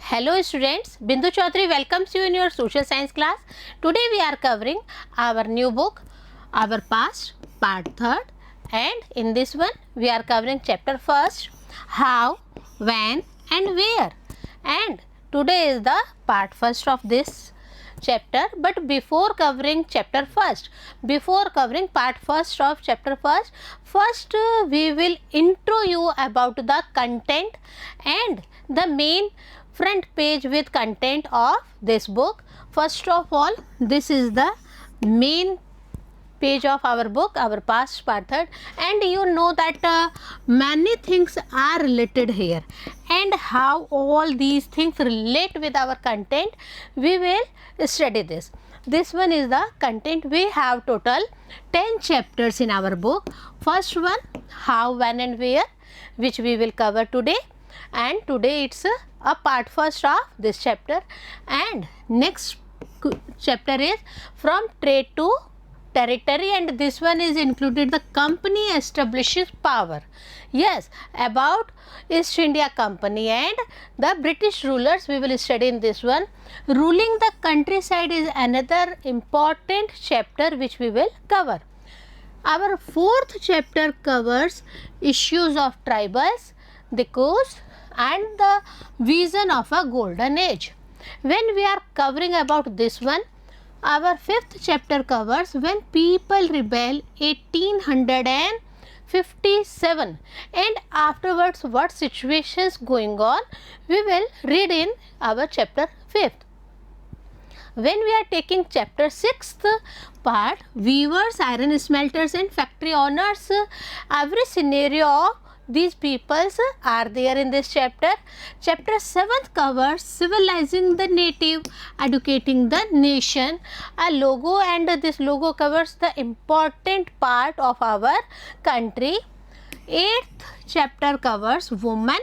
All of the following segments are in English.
Hello students, Bindu Chaudhary welcomes you in your social science class. Today we are covering our new book, Our Past, part 3rd, and in this one we are covering chapter 1st, How, When and Where. And today is the part 1st of this chapter, but before covering chapter 1st, before covering part 1st of chapter 1st, first we will intro you about the content and the main front page with content of this book. First of all, this is the main page of our book, Our Past, part 3rd, and you know that many things are related here, and how all these things relate with our content, we will study this. This one is the content. We have total 10 chapters in our book. First one, How, When and Where, which we will cover today, and today it's a part 1st of this chapter, and next chapter is From Trade to Territory, and this one is included the company establishes power. Yes, about East India Company and the British rulers we will study in this one. Ruling the countryside is another important chapter which we will cover. Our 4th chapter covers issues of tribals, the coast and the vision of a golden age. When we are covering about this one, our 5th chapter covers when people rebel 1857, and afterwards what situations going on we will read in our chapter 5th. When we are taking chapter 6th part, weavers, iron smelters and factory owners, every scenario of these peoples are there in this chapter. Chapter 7th covers civilizing the native, educating the nation, a logo, and this logo covers the important part of our country. 8th chapter covers women,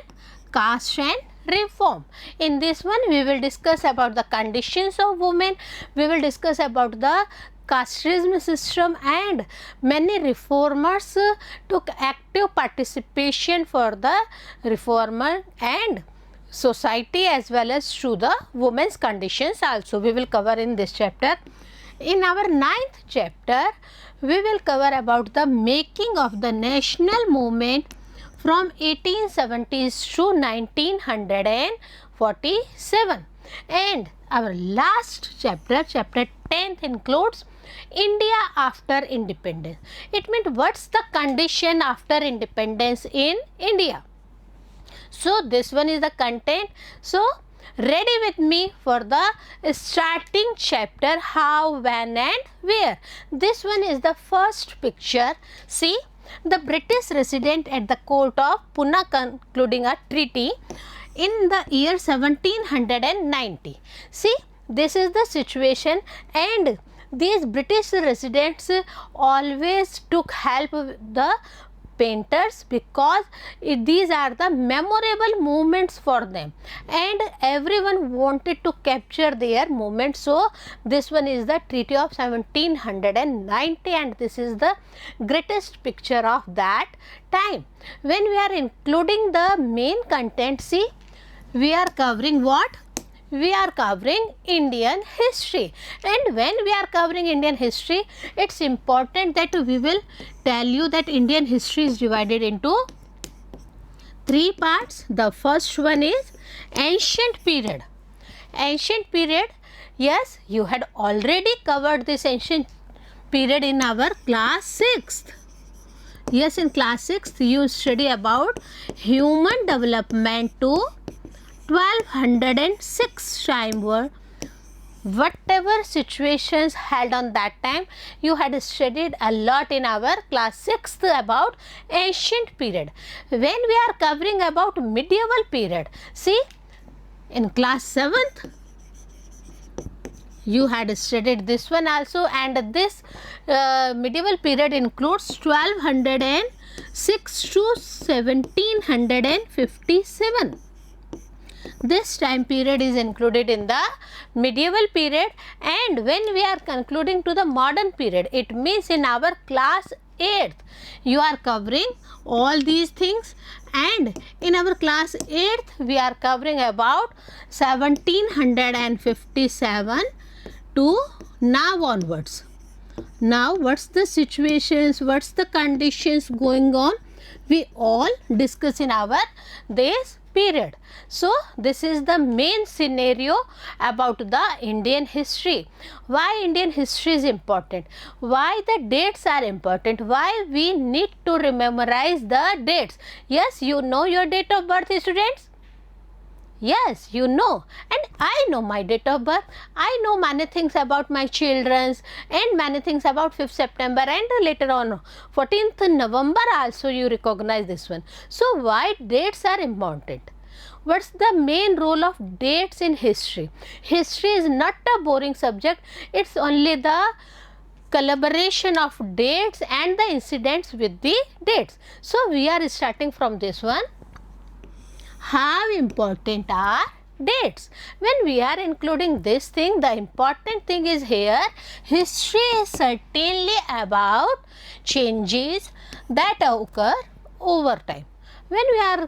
caste and reform. In this one we will discuss about the conditions of women, we will discuss about the casteism system, and many reformers took active participation for the reformer and society as well as to the women's conditions also we will cover in this chapter. In our 9th chapter we will cover about the making of the national movement from 1870s to 1947, and our last chapter, chapter 10th, includes India after independence. It means what's the condition after independence in India. So this one is the content. So ready with me for the starting chapter, How, When and Where. This one is the first picture. See, the British resident at the court of Pune concluding a treaty in the year 1790. See, this is the situation, and these British residents always took help with the painters because these are the memorable moments for them, and everyone wanted to capture their moments. So this one is the treaty of 1790, and this is the greatest picture of that time. When we are including the main content, see, we are covering what? We are covering Indian history, and when we are covering Indian history, it's important that we will tell you that Indian history is divided into 3 parts. The first one is ancient period. Ancient period, yes, you had already covered this ancient period in our class 6th. Yes, in class 6th you study about human development to 1206 time were whatever situations held on that time, you had studied a lot in our class 6th about ancient period. When we are covering about medieval period, see, in class 7th you had studied this one also, and this medieval period includes 1206 to 1757. This time period is included in the medieval period, and when we are concluding to the modern period, it means in our class 8th. You are covering all these things, and in our class 8th we are covering about 1757 to now onwards. Now what's the situations, what's the conditions going on, we all discuss in our this period. So this is the main scenario about the Indian history. Why Indian history is important, why the dates are important, why we need to memorize the dates. Yes, you know your date of birth, students? Yes, you know, and I know my date of birth. I know many things about my children's and many things about 5th September and later on 14th November also you recognize this one. So why dates are important? What's the main role of dates in history? History is not a boring subject. It's only the collaboration of dates and the incidents with the dates. So we are starting from this one. How important are dates? When we are including this thing, the important thing is here, history is certainly about changes that occur over time. When we are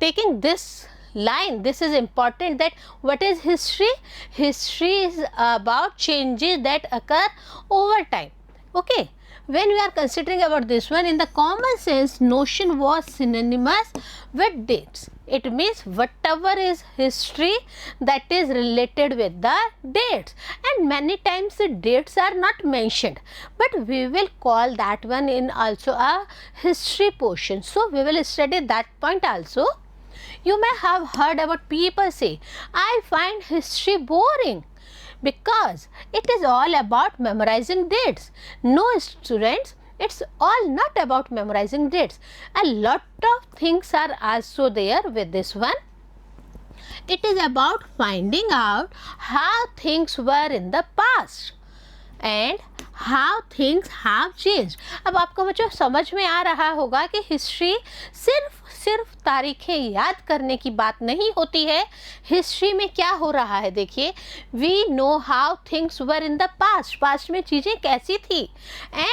taking this line, this is important, that what is history? History is about changes that occur over time. Okay. When we are considering about this one, in the common sense, notion was synonymous with dates. It means whatever is history that is related with the dates, and many times the dates are not mentioned, but we will call that one in also a history portion. So we will study that point also. You may have heard about people say, I find history boring, because it is all about memorizing dates. No, students, it's all not about memorizing dates. A lot of things are also there with this one. It is about finding out how things were in the past and how things have changed. अब आपको बच्चों समझ में आ रहा होगा कि history सिर्फ तारीखें याद करने की बात नहीं होती है. हिस्ट्री में क्या हो रहा है, देखिए, we know how things were in the past, past में चीज़ें कैसी थी,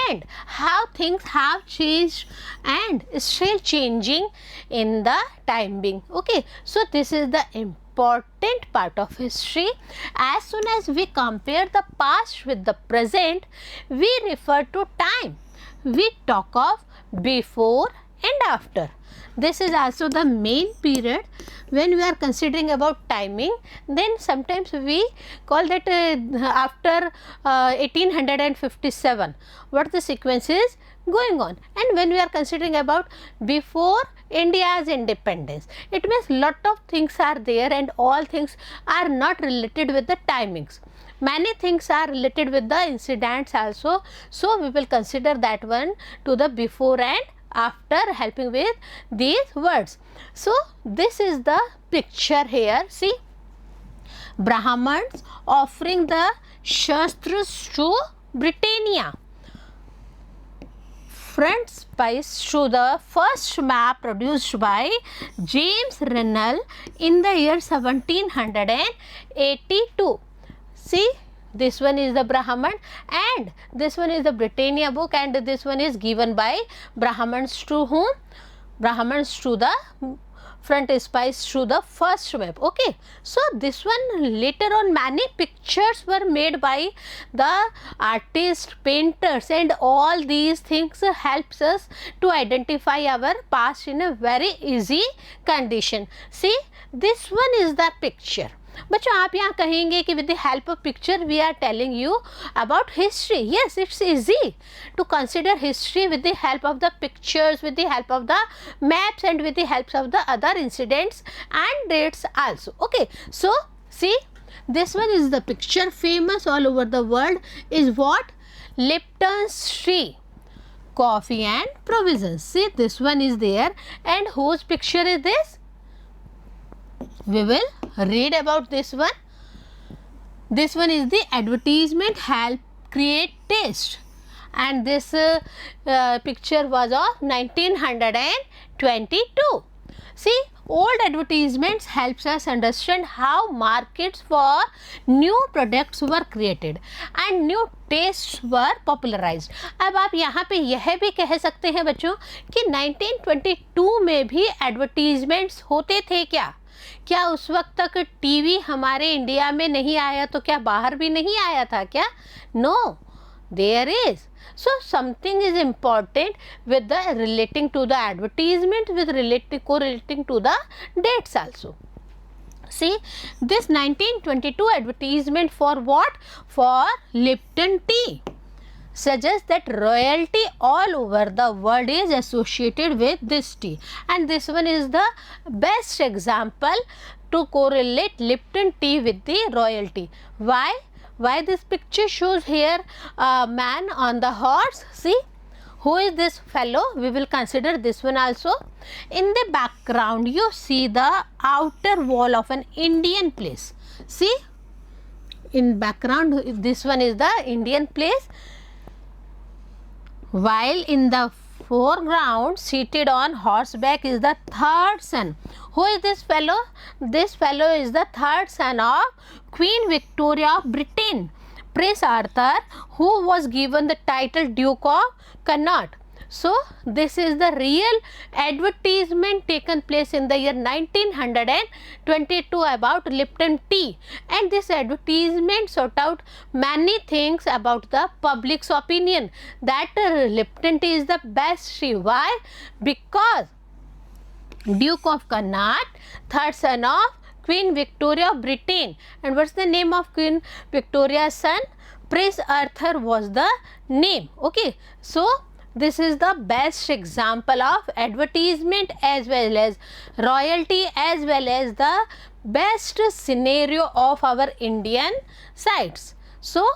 and how things have changed and still changing in the time being. Okay, so this is the important part of history. As soon as we compare the past with the present, we refer to time. We talk of before and after. This is also the main period. When we are considering about timing, then sometimes we call that after 1857, what the sequence is going on. And when we are considering about before India's independence, it means lot of things are there and all things are not related with the timings. Many things are related with the incidents also. So we will consider that one to the before and after, helping with these words. So this is the picture here. See, Brahmins offering the Shastras to Britannia. Frontispiece to the first map produced by James Rennell in the year 1782. See, this one is the Brahman and this one is the Britannia book, and this one is given by Brahmins to whom? Brahmins to the frontispiece to the first map. Okay, so this one later on many pictures were made by the artists, painters, and all these things helps us to identify our past in a very easy condition. See, this one is the picture. बच्चों, आप यहाँ कहेंगे कि with the help of picture we are telling you about history. Yes, it's easy to consider history with the help of the pictures, with the help of the maps, and with the help of the other incidents and dates also. Okay, so see, this one is the picture famous all over the world. Is what? Lipton's tea, coffee and provisions. See, this one is there, and whose picture is this? We will read about this one. This one is the advertisement help create taste, and this picture was of 1922. See, Old advertisements helps us understand how markets for new products were created and new tastes were popularized. अब आप यहाँ पे यह भी कह सकते हैं बच्चों कि 1922 में भी एडवर्टीजमेंट्स होते थे क्या? क्या उस वक्त तक टीवी हमारे इंडिया में नहीं आया तो क्या बाहर भी नहीं आया था क्या? No, there is. So something is important with the relating to the advertisement, with correlating to the dates also. See, this 1922 advertisement for what? For Lipton tea suggests that royalty all over the world is associated with this tea, and this one is the best example to correlate Lipton tea with the royalty. Why this picture shows here a man on the horse? See, who is this fellow? We will consider this one also. In the background you see the outer wall of an Indian place. See, in background this one is the Indian place, while in the foreground seated on horseback is the third son. Who is this fellow? This fellow is the third son of Queen Victoria of Britain, Prince Arthur, who was given the title Duke of Connaught. So this is the real advertisement taken place in the year 1922 about Lipton tea, and this advertisement sort out many things about the public's opinion that Lipton tea is the best tea. Why? Because Duke of Connaught, third son of Queen Victoria of Britain. And what's the name of Queen Victoria's son? Prince Arthur was the name. Okay, so this is the best example of advertisement as well as royalty, as well as the best scenario of our Indian sites. So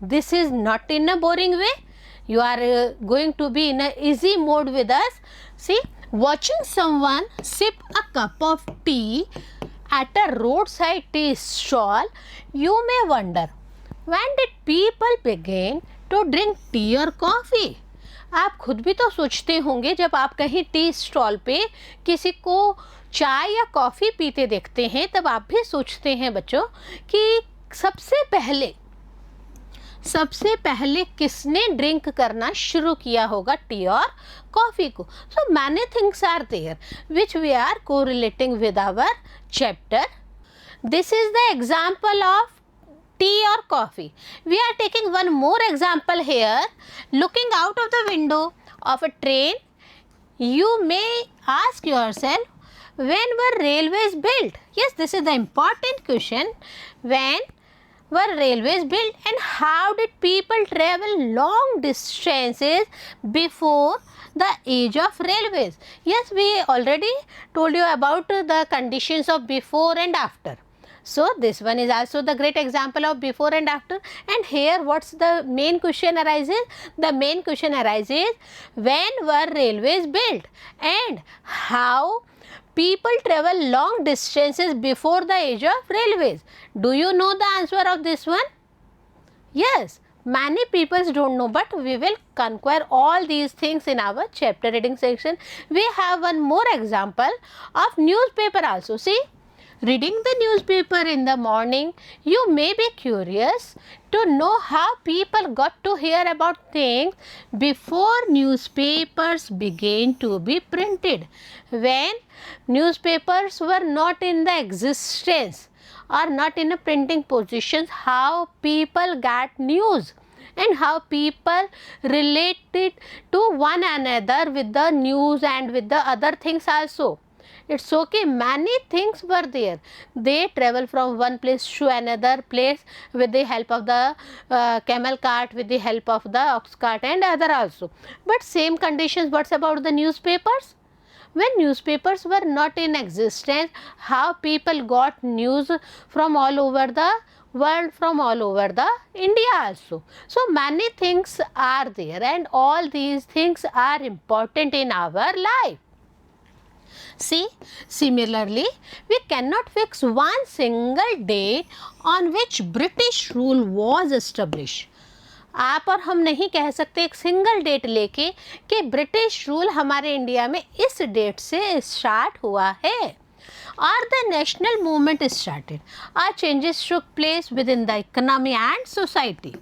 this is not in a boring way. You are going to be in a easy mode with us. See, watching someone sip a cup of tea at a roadside tea stall, you may wonder, when did people begin to drink tea or coffee? आप खुद भी तो सोचते होंगे जब आप कहीं tea stall पे किसी को चाय या कॉफ़ी पीते देखते हैं, तब आप भी सोचते हैं बच्चों कि सबसे पहले किसने ड्रिंक करना शुरू किया होगा टी और कॉफ़ी को. So many things are there which we are correlating with our chapter. This is the example of tea or coffee. We are taking one more example here. Looking out of the window of a train, you may ask yourself, when were railways built? Yes, this is the important question. When were railways built, and how did people travel long distances before the age of railways? Yes, we already told you about the conditions of before and after. So this one is also the great example of before and after. And here what's the main question arises? The main question arises, when were railways built and how people travel long distances before the age of railways. Do you know the answer of this one? Yes, many people don't know, but we will conquer all these things in our chapter reading section. We have one more example of newspaper also. See, reading the newspaper in the morning, you may be curious to know how people got to hear about things before newspapers began to be printed. When newspapers were not in the existence or not in a printing position, how people got news and how people related to one another with the news and with the other things also. It's okay, many things were there. They travel from one place to another place with the help of the camel cart, with the help of the ox cart and other also. But same conditions, what's about the newspapers? When newspapers were not in existence, how people got news from all over the world, from all over the India also. So many things are there, and all these things are important in our life. See, similarly, we cannot fix one single date on which British rule was established. आप और हम नहीं कह सकते एक single date लेके कि British rule हमारे इंडिया में इस डेट से स्टार्ट हुआ है. or the national movement started, or changes took place within the economy and society.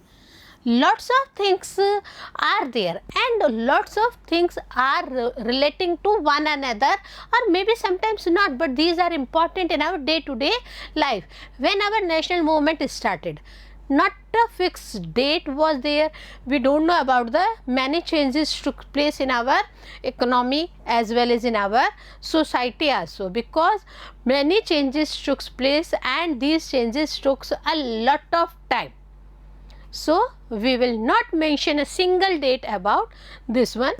Lots of things are there, and lots of things are relating to one another, or maybe sometimes not, but these are important in our day to day life. When our national movement started, not a fixed date was there. We don't know about the many changes took place in our economy as well as in our society also, because many changes took place and these changes took a lot of time. So, we will not mention a single date about this one.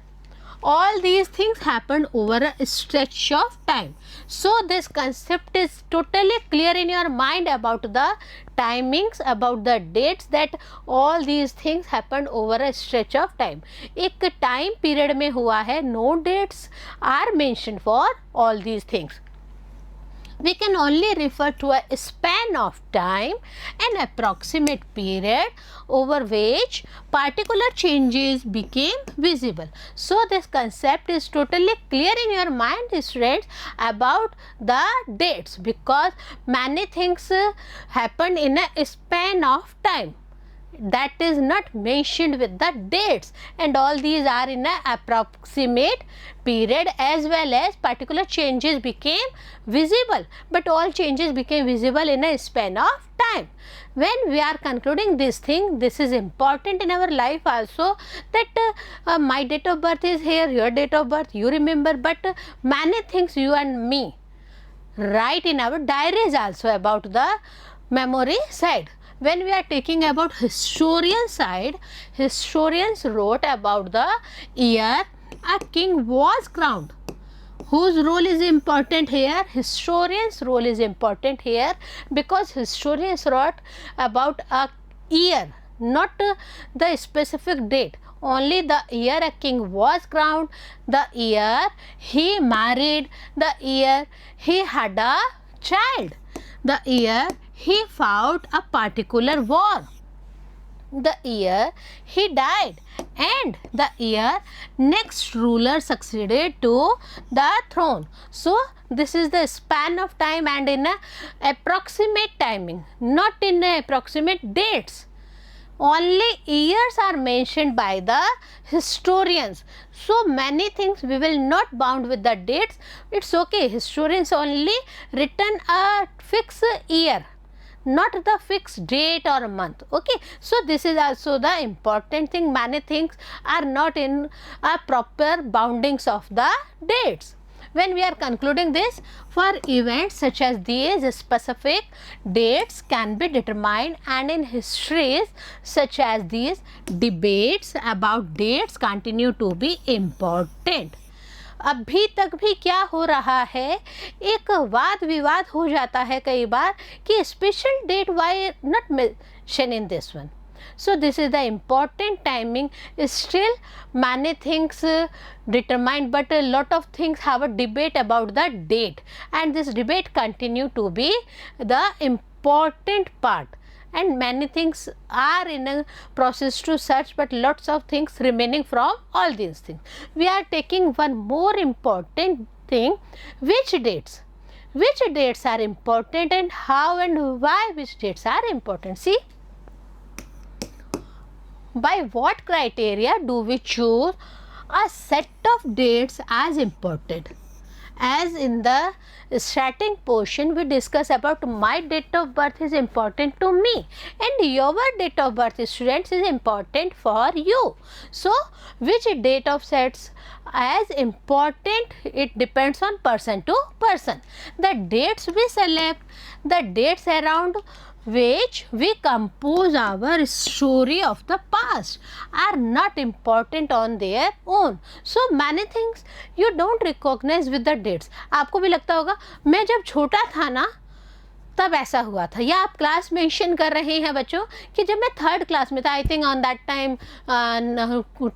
All these things happened over a stretch of time. So, this concept is totally clear in your mind about the timings, about the dates, that all these things happened over a stretch of time. एक time period में हुआ है, no dates are mentioned for all these things. We can only refer to a span of time, an approximate period over which particular changes became visible. So, this concept is totally clear in your mind, students, about the dates, because many things happened in a span of time that is not mentioned with the dates, and all these are in a approximate period, as well as particular changes became visible, but all changes became visible in a span of time. When we are concluding this thing, this is important in our life also, that my date of birth is here, your date of birth you remember, but many things you and me write in our diaries also about the memory side. When we are taking about historian side, historians wrote about the year a king was crowned. Whose role is important here? Historians' role is important here, because historians wrote about a year, not the specific date. Only the year a king was crowned, the year he married, the year he had a child, the year he fought a particular war, the year he died, and the year next ruler succeeded to the throne. So, this is the span of time and in a approximate timing, not in a approximate dates. Only years are mentioned by the historians. So, many things we will not bound with the dates. It's okay, historians only written a fixed year, not the fixed date or month. Okay, so this is also the important thing. Many things are not in a proper boundings of the dates. When we are concluding this, for events such as these, specific dates can be determined, and in histories such as these, debates about dates continue to be important. अभी तक भी क्या हो रहा है, एक वाद विवाद हो जाता है कई बार कि special that why not mention in this one. So, this is the important timing. Still many things determined, but a lot of things have a debate about the date, and this debate continue to be the important part, and many things are in a process to search, but lots of things remaining from all these things. We are taking one more important thing, which dates are important, and how and why which dates are important. See, by what criteria do we choose a set of dates as important? As in the starting portion we discuss about my date of birth is important to me, and your date of birth, students, is important for you. So, which date of sets as important, it depends on person to person. The dates we select, the dates around which we compose our story of the past, are not important on their own. So many things you don't recognize with the dates. आपको भी लगता होगा मैं जब छोटा था ना तब ऐसा हुआ था, या आप क्लास मेंशन कर रहे हैं बच्चों कि जब मैं थर्ड क्लास में था, I think on that time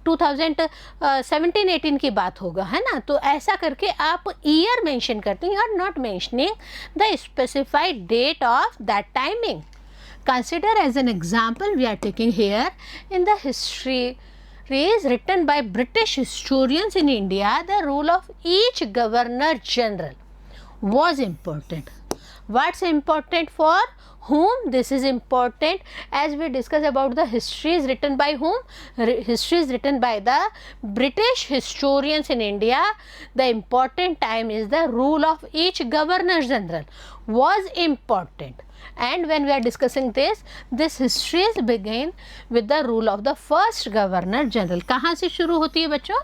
2017-18 की बात होगा, है ना. तो ऐसा करके आप ईयर मेंशन करते हैं, you are not mentioning the specified date of that timing. Consider as an example we are taking here in the history is written by British historians in India, the role of each governor general was important. What's important for whom? This is important as we discuss about the histories written by whom? Histories written by the British historians in India. The important time is the rule of each governor general was important. And when we are discussing this histories begin with the rule of the first governor general. कहाँ से शुरू होती है बच्चों?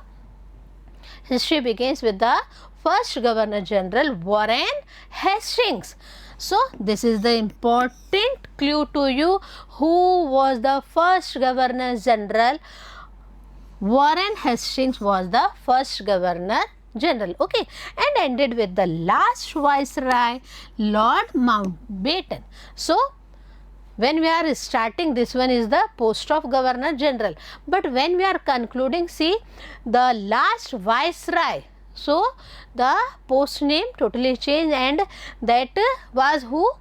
History begins with the first governor general Warren Hastings. So this is the important clue to you. Who was the first governor general? Warren Hastings was the first governor general. Okay, and ended with the last viceroy Lord Mountbatten. So when we are starting, this one is the post of governor general, but when we are concluding, see the last viceroy, so the post name totally changed, and that was who?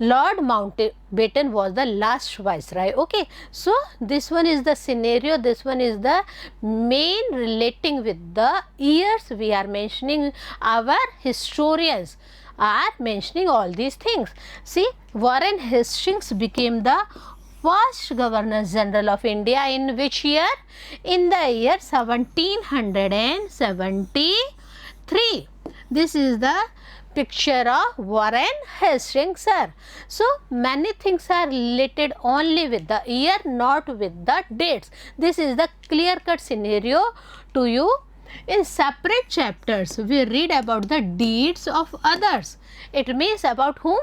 Lord Mountbatten was the last viceroy. Okay, so this one is the scenario, this one is the main relating with the years we are mentioning. Our historians are mentioning all these things. See, Warren Hastings became the first Governor General of India in which year? In the year 1773. This is the picture of Warren Hastings, sir. So many things are related only with the year, not with the dates. This is the clear-cut scenario to you. In separate chapters, we read about the deeds of others. It means about whom?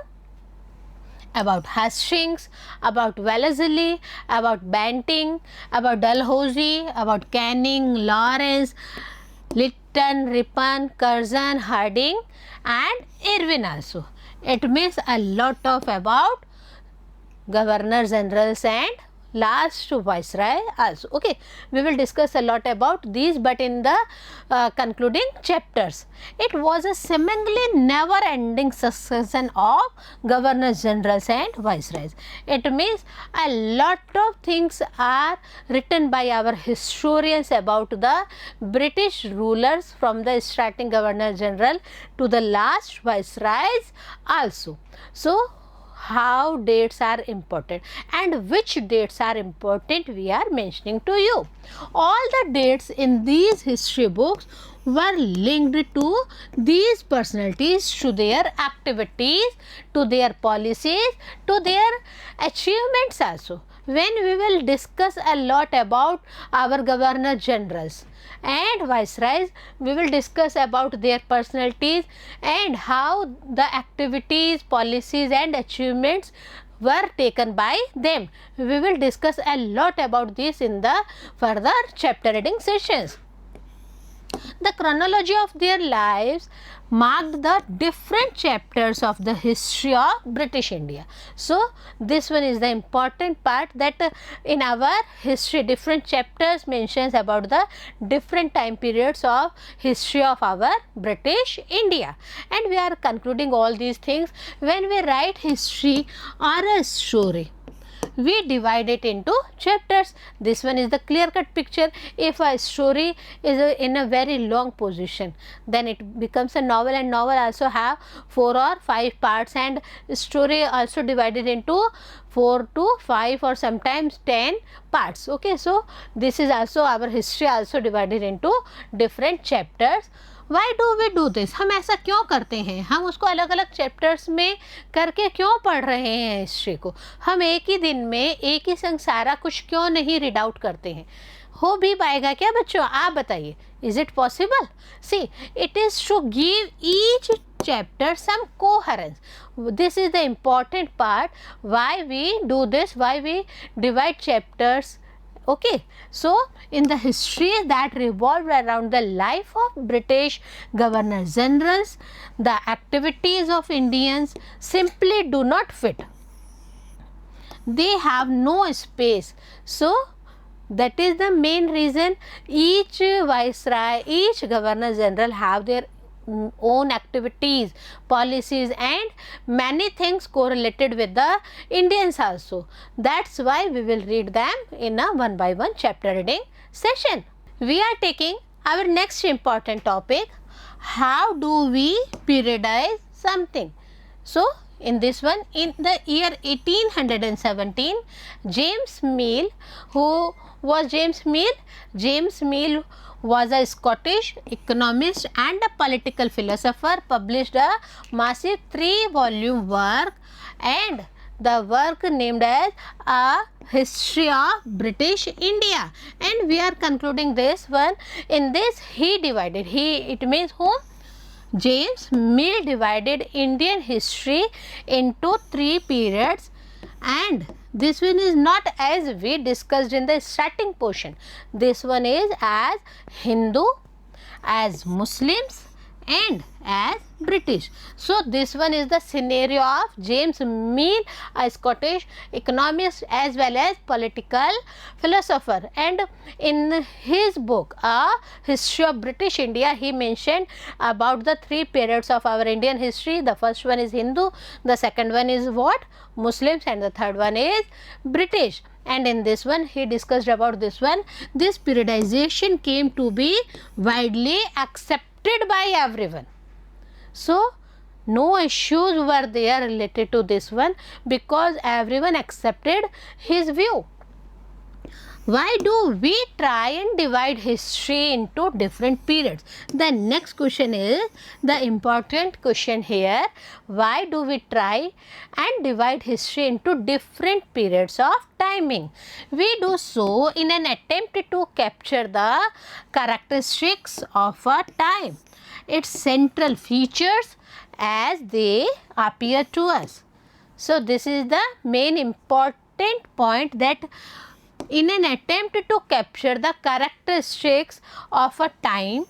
About Hastings, about Wellesley, about Banting, about Dalhousie, about Canning, Lawrence, Lytton, Ripon, Curzon, Harding and Irwin also. It means a lot of about governor generals and last viceroy also. Okay, we will discuss a lot about these, but in the concluding chapters. It was a seemingly never ending succession of governors generals and viceroys. It means a lot of things are written by our historians about the British rulers from the starting governor general to the last viceroys also. So how dates are important and which dates are important we are mentioning to you. All the dates in these history books were linked to these personalities, to their activities, to their policies, to their achievements also. When we will discuss a lot about our governor generals and viceroys, we will discuss about their personalities and how the activities, policies and achievements were taken by them. We will discuss a lot about this in the further chapter reading sessions. The chronology of their lives marked the different chapters of the history of British India. So this one is the important part, that in our history different chapters mentions about the different time periods of history of our British India, and we are concluding all these things. When we write history or a story, we divide it into chapters. This one is the clear-cut picture. If a story is in a very long position, then it becomes a novel, and novel also have 4 or 5 parts, and story also divided into 4 to 5 or sometimes 10 parts. Okay, so this is also our history also divided into different chapters. Why do we do this? हम ऐसा क्यों करते हैं? हम उसको अलग अलग chapters में करके क्यों पढ़ रहे हैं हिस्ट्री को? हम एक ही दिन में एक ही संग सारा कुछ क्यों नहीं रीड आउट करते हैं? हो भी पाएगा क्या बच्चों? आप बताइए, is it possible? See, it is to give each chapter some coherence. This is the important part, why we do this, why we divide chapters. Okay, so in the history that revolved around the life of British governor generals, the activities of Indians simply do not fit. They have no space. So that is the main reason each viceroy, each governor general have their own activities, policies and many things correlated with the Indians also. That's why we will read them in a one by one chapter reading session. We are taking our next important topic, how do we periodize something? So, in this one, in the year 1817, James Mill, who was James Mill? James Mill was a Scottish economist and a political philosopher, published a massive 3-volume work, and the work named as A History of British India. And we are concluding this one. In this, he divided, it means whom? James Mill divided Indian history into 3 periods, and this one is not as we discussed in the starting portion. This one is as Hindu, as Muslims, and as British. So, this one is the scenario of James Mill, a Scottish economist as well as political philosopher, and in his book A History of British India, he mentioned about the 3 periods of our Indian history. The first one is Hindu, the second one is what? Muslims, and the third one is British. And in this one, he discussed about this one. This periodization came to be widely accepted by everyone. So, no issues were there related to this one because everyone accepted his view. Why do we try and divide history into different periods? The next question is the important question here. Why do we try and divide history into different periods of timing? We do so in an attempt to capture the characteristics of a time, its central features as they appear to us. So, this is the main important point, that in an attempt to capture the characteristics of a time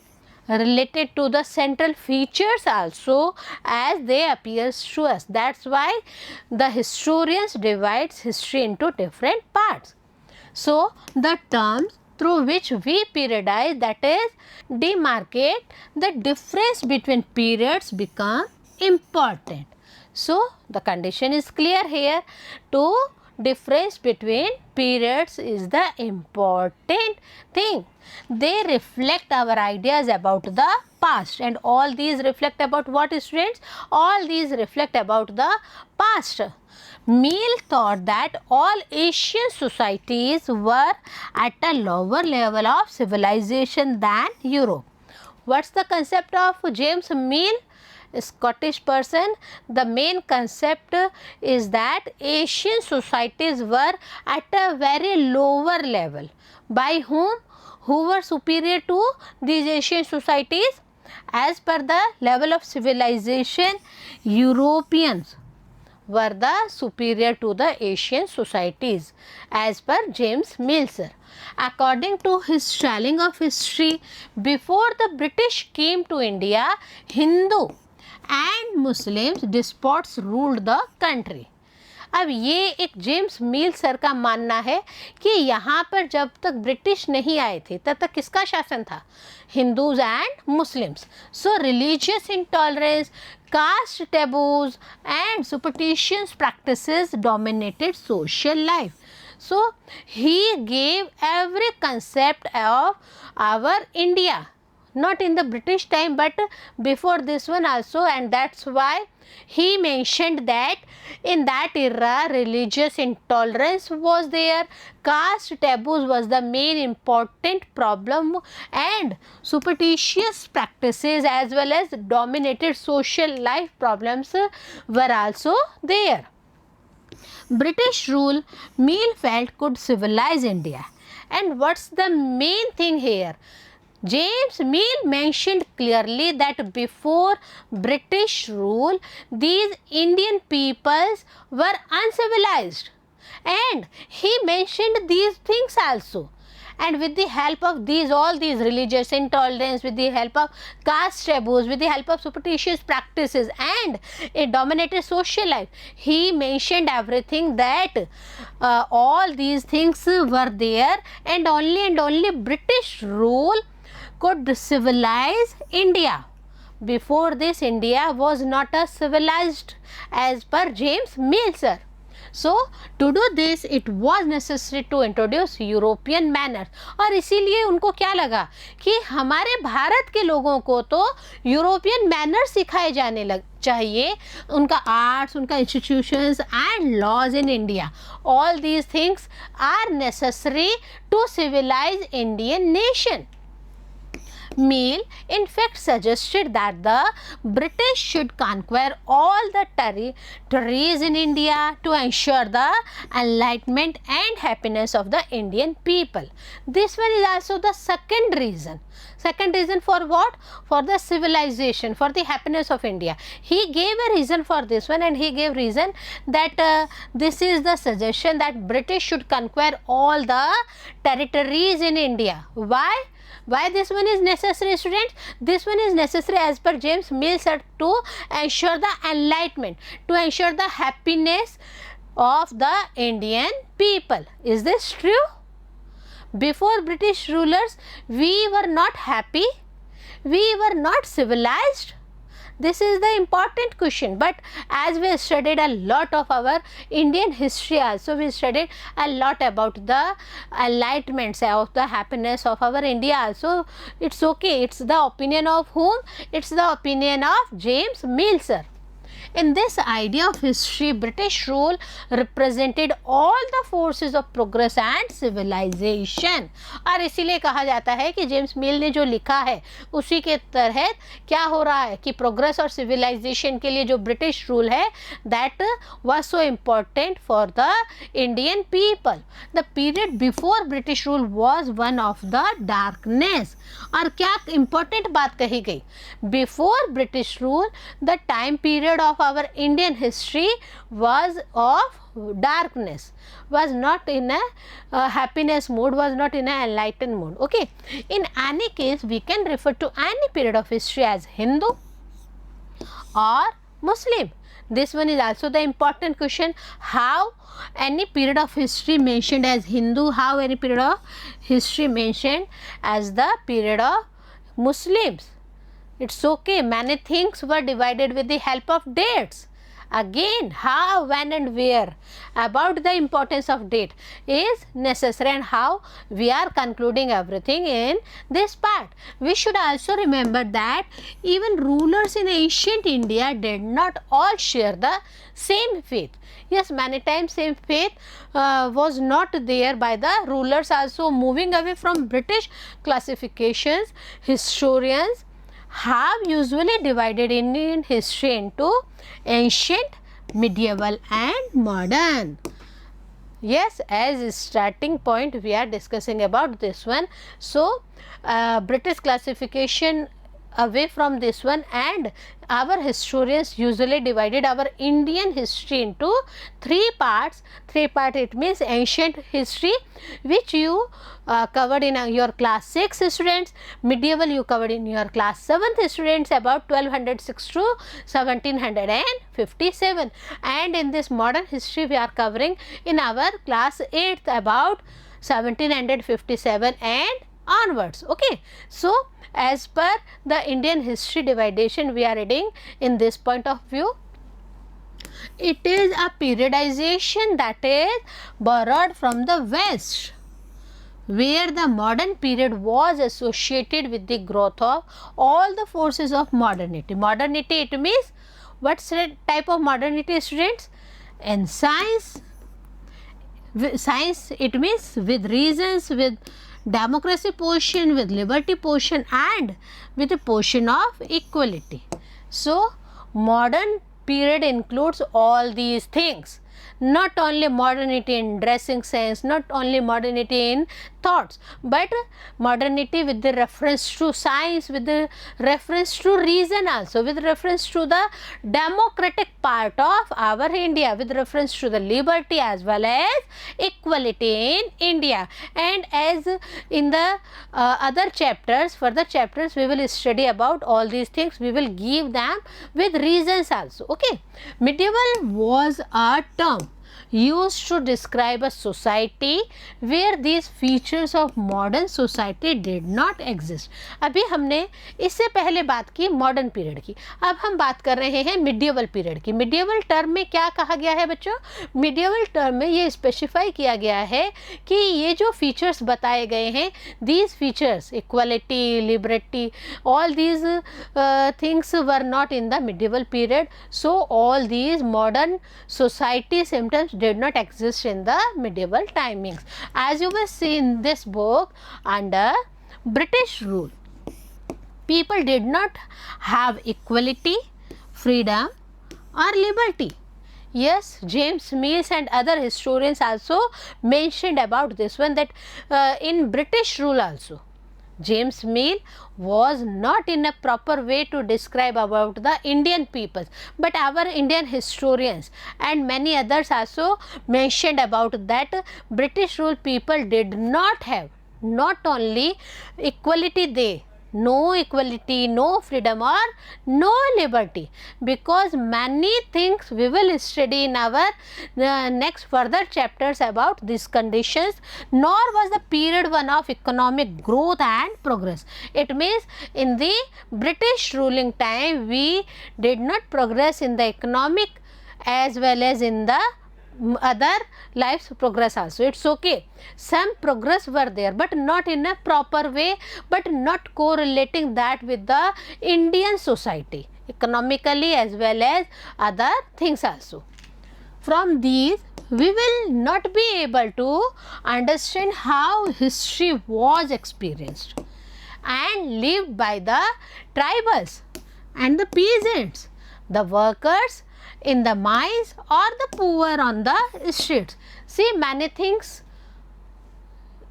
related to the central features also as they appear to us. That's why the historians divides history into different parts. So, the terms through which we periodize, that is demarcate the difference between periods, become important. So, the condition is clear here. To difference between periods is the important thing. They reflect our ideas about the past, and all these reflect about what, students? All these reflect about the past. Mill thought that all Asian societies were at a lower level of civilization than Europe. What's the concept of James Mill? Scottish person. The main concept is that Asian societies were at a very lower level. By whom? Who were superior to these Asian societies? As per the level of civilization, Europeans were the superior to the Asian societies as per James Mill, sir. According to his telling of history, before the British came to India, Hindu and Muslims despots ruled the country. अब ये एक James मिल sir का मानना है कि यहाँ पर जब तक ब्रिटिश नहीं आए थे तब तक किसका शासन था? Hindus and Muslims. So religious intolerance, caste taboos and superstitious practices dominated social life. So, he gave every concept of our India, not in the British time but before this one also, and that's why he mentioned that in that era religious intolerance was there, caste taboos was the main important problem, and superstitious practices as well as dominated social life problems were also there. British rule, Mill felt, could civilize India. And what's the main thing here? James Mill mentioned clearly that before British rule, these Indian peoples were uncivilized, and he mentioned these things also. And with the help of these, all these religious intolerance, with the help of caste taboos, with the help of superstitious practices and a dominated social life, he mentioned everything that all these things were there, and only British rule could civilize India. Before this, India was not a civilized as per James Mill, sir. So to do this it was necessary to introduce European manners. और इसीलिए उनको क्या लगा कि हमारे भारत के लोगों को तो यूरोपियन मैनर्स सिखाए जाने लग चाहिए, उनका आर्ट्स, उनका institutions and laws in India, all these things are necessary to civilise Indian nation. Mill in fact suggested that the British should conquer all the territories in India to ensure the enlightenment and happiness of the Indian people. This one is also the second reason. Second reason for what? For the civilization, for the happiness of India. He gave a reason for this one, and he gave reason that this is the suggestion that British should conquer all the territories in India. Why this one is necessary, students? This one is necessary as per James Mill sir to ensure the enlightenment, to ensure the happiness of the Indian people. Is this true? Before British rulers, we were not happy, we were not civilized. This is the important question. But as we studied a lot of our Indian history also, we studied a lot about the enlightenments of the happiness of our India also. It's okay. It's the opinion of whom? It's the opinion of James Mill sir. In this idea of history, British rule represented all the forces of progress and civilization. और इसीलिए कहा जाता है कि James मिल ने जो लिखा है उसी के तहत क्या हो रहा है कि प्रोग्रेस और सिविलाइजेशन के लिए जो ब्रिटिश रूल है that was so important for the Indian people. The period before British rule was one of the darkness. और क्या इम्पोर्टेंट बात कही गई? Before British rule the time period of our Indian history was of darkness, was not in a happiness mood, was not in a enlightened mood. Okay, in any case we can refer to any period of history as Hindu or Muslim. This one is also the important question. How any period of history mentioned as Hindu, how any period of history mentioned as the period of Muslims. It's okay, many things were divided with the help of dates. Again, how, when and where about the importance of date is necessary, and how we are concluding everything in this part. We should also remember that even rulers in ancient India did not all share the same faith. Yes, many times same faith was not there by the rulers also. Moving away from British classifications, historians have usually divided Indian history into ancient, medieval and modern. Yes, as starting point we are discussing about this one. So British classification away from this one, and our historians usually divided our Indian history into three parts. It means ancient history, which you covered in your class 6 students. Medieval you covered in your class 7th students, about 1206 to 1757, and in this modern history we are covering in our class 8th about 1757 and onwards. Okay, so as per the Indian history dividation we are reading in this point of view. It is a periodization that is borrowed from the West, where the modern period was associated with the growth of all the forces of modernity. Modernity, it means what type of modernity, students? In science, it means with reasons, with democracy portion, with liberty portion and with a portion of equality. So modern period includes all these things. Not only modernity in dressing sense, not only modernity in thoughts, but modernity with the reference to science, with the reference to reason also, with reference to the democratic part of our India, with reference to the liberty as well as equality in India. And as in the other chapters, further chapters, we will study about all these things. We will give them with reasons also. Okay, medieval was a term used to describe a society where these features of modern society did not exist. अभी हमने इससे पहले बात की modern period की, अब हम बात कर रहे हैं मिडिएवल पीरियड की. मिडिएवल टर्म में क्या कहा गया है बच्चों? मिडिएवल टर्म में ये स्पेसिफाई किया गया है कि ये जो फीचर्स बताए गए हैं, these features, equality, liberty, all these things were not in the medieval period. So all these modern society symptoms did not exist in the medieval timings. As you will see in this book, under British rule, people did not have equality, freedom or liberty. Yes, James Mills and other historians also mentioned about this one, that in British rule also, James Mill was not in a proper way to describe about the Indian peoples, but our Indian historians and many others also mentioned about that British rule people did not have not only equality, they no equality, no freedom or no liberty, because many things we will study in our next further chapters about these conditions. Nor was the period one of economic growth and progress. It means in the British ruling time we did not progress in the economic as well as in the other life's progress also. It's okay, some progress were there but not in a proper way, but not correlating that with the Indian society economically as well as other things also. From these we will not be able to understand how history was experienced and lived by the tribals and the peasants, the workers in the mines or the poor on the streets. See, many things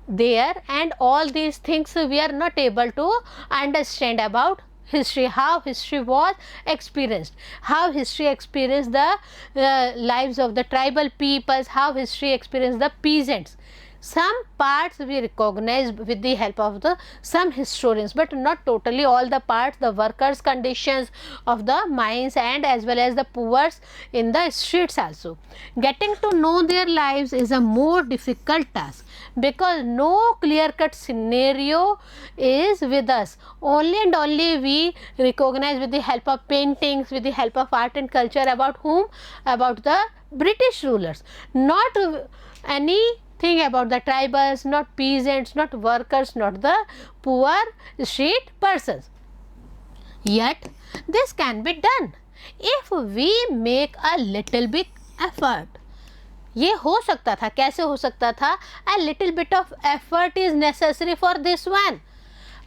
there, and all these things we are not able to understand about history, how history was experienced, how history experienced the lives of the tribal peoples, how history experienced the peasants. Some parts we recognize with the help of the some historians, but not totally all the parts, the workers conditions of the mines and as well as the poor in the streets also. Getting to know their lives is a more difficult task because no clear cut scenario is with us. Only and only we recognize with the help of paintings, with the help of art and culture. About whom? About the British rulers, not any thing about the tribals, not peasants, not workers, not the poor street persons. Yet this can be done if we make a little bit effort. ये हो सकता था, कैसे हो सकता था? A little bit of effort is necessary for this one.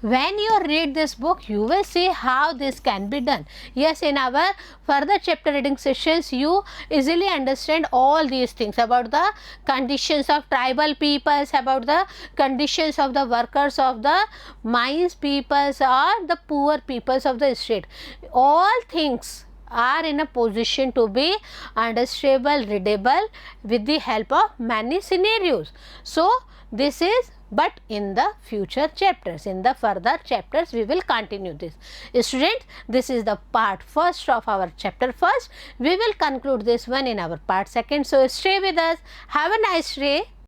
When you read this book, you will see how this can be done. Yes, in our further chapter reading sessions, you easily understand all these things about the conditions of tribal peoples, about the conditions of the workers of the mines peoples or the poor peoples of the street. All things are in a position to be understandable, readable with the help of many scenarios. So, this is, but in the future chapters, in the further chapters we will continue this. Students, this is the part first of our chapter first. We will conclude this one in our part second. So, stay with us. Have a nice day.